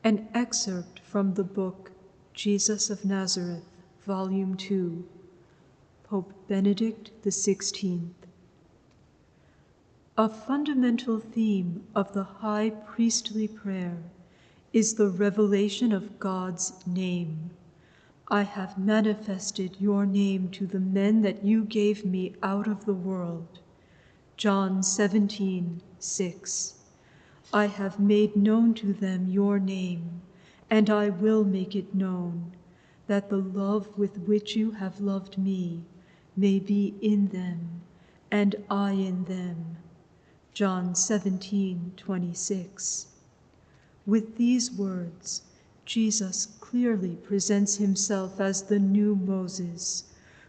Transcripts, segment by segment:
An excerpt from the book Jesus of Nazareth, Volume 2, Pope Benedict XVI. A fundamental theme of the high priestly prayer is the revelation of God's name. I have manifested your name to the men that you gave me out of the world. John 17:6. I have made known to them your name, and I will make it known, that the love with which you have loved me may be in them, and I in them. John 17:26. With these words, Jesus clearly presents himself as the new Moses,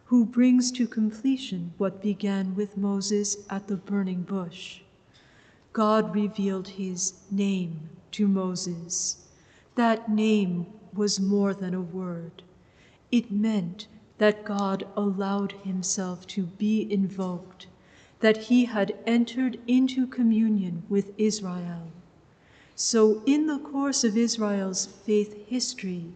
who brings to completion what began with Moses at the burning bush. God revealed his name to Moses. That name was more than a word. It meant that God allowed himself to be invoked, that he had entered into communion with Israel. So in the course of Israel's faith history,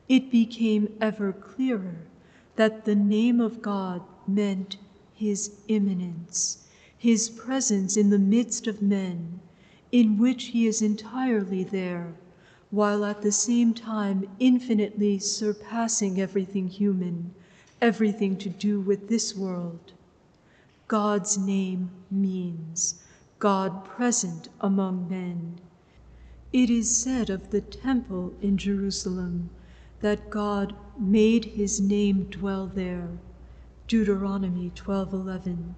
it became ever clearer that the name of God meant his immanence, his presence in the midst of men, in which he is entirely there, while at the same time infinitely surpassing everything human, everything to do with this world. God's name means God present among men. It is said of the temple in Jerusalem that God made his name dwell there. Deuteronomy 12:11.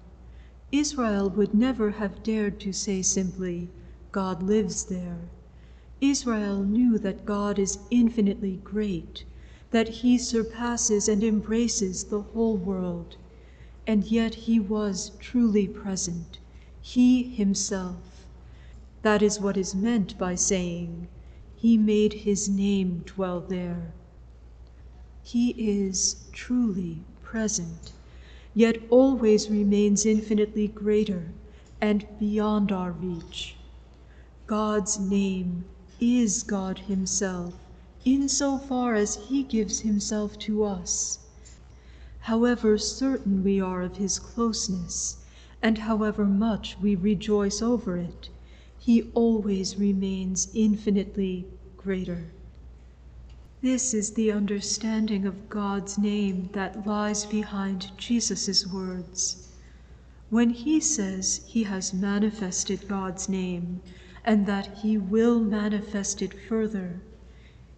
Israel would never have dared to say simply, God lives there. Israel knew that God is infinitely great, that he surpasses and embraces the whole world, and yet he was truly present, he himself. That is what is meant by saying, he made his name dwell there. He is truly present, yet always remains infinitely greater and beyond our reach. God's name is God himself, insofar as he gives himself to us. However certain we are of his closeness, and however much we rejoice over it, he always remains infinitely greater. This is the understanding of God's name that lies behind Jesus' words. When he says he has manifested God's name, and that he will manifest it further,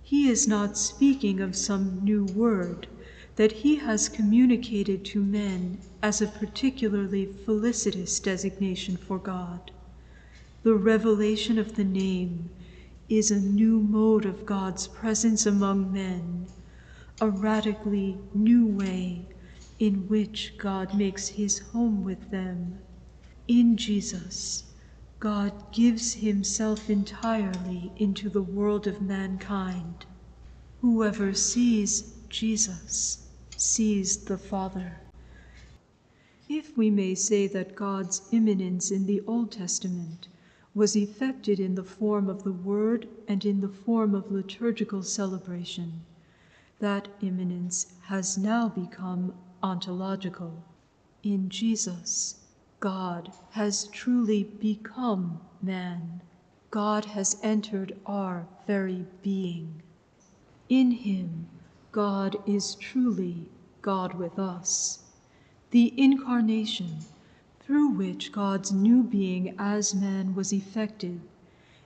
he is not speaking of some new word that he has communicated to men as a particularly felicitous designation for God. The revelation of the name is a new mode of God's presence among men, a radically new way in which God makes his home with them. In Jesus, God gives himself entirely into the world of mankind. Whoever sees Jesus sees the Father. If we may say that God's immanence in the Old Testament was effected in the form of the Word and in the form of liturgical celebration, that immanence has now become ontological. In Jesus, God has truly become man. God has entered our very being. In him, God is truly God with us. The incarnation, through which God's new being as man was effected,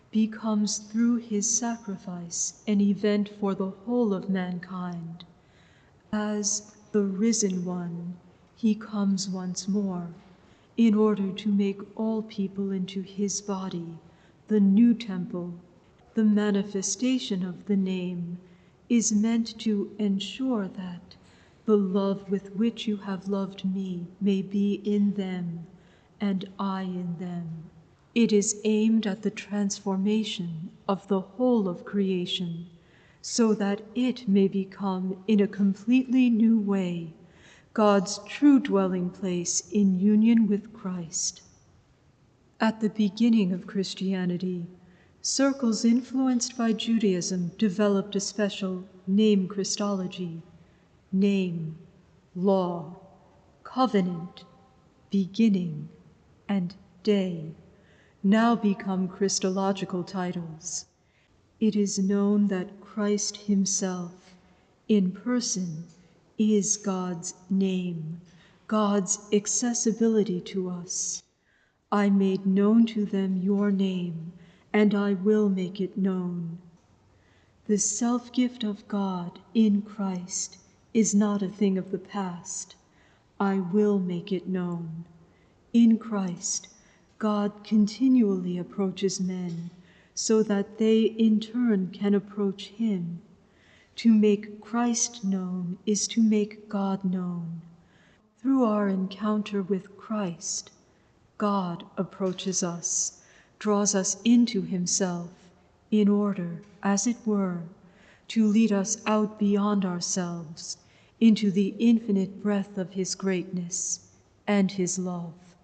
becomes through his sacrifice an event for the whole of mankind. As the risen one, he comes once more, in order to make all people into his body, the new temple. The manifestation of the name is meant to ensure that the love with which you have loved me may be in them, and I in them. It is aimed at the transformation of the whole of creation, so that it may become, in a completely new way, God's true dwelling place in union with Christ. At the beginning of Christianity, Circles influenced by Judaism developed a special name Christology. Name, law, covenant, beginning, and day now become Christological titles. It is known that Christ himself, in person, is God's name, God's accessibility to us. I made known to them your name, and I will make it known. The self-gift of God in Christ is not a thing of the past. I will make it known. In Christ, God continually approaches men so that they in turn can approach him. To make Christ known is to make God known. Through our encounter with Christ, God approaches us, draws us into himself, in order, as it were, to lead us out beyond ourselves, into the infinite breadth of his greatness and his love.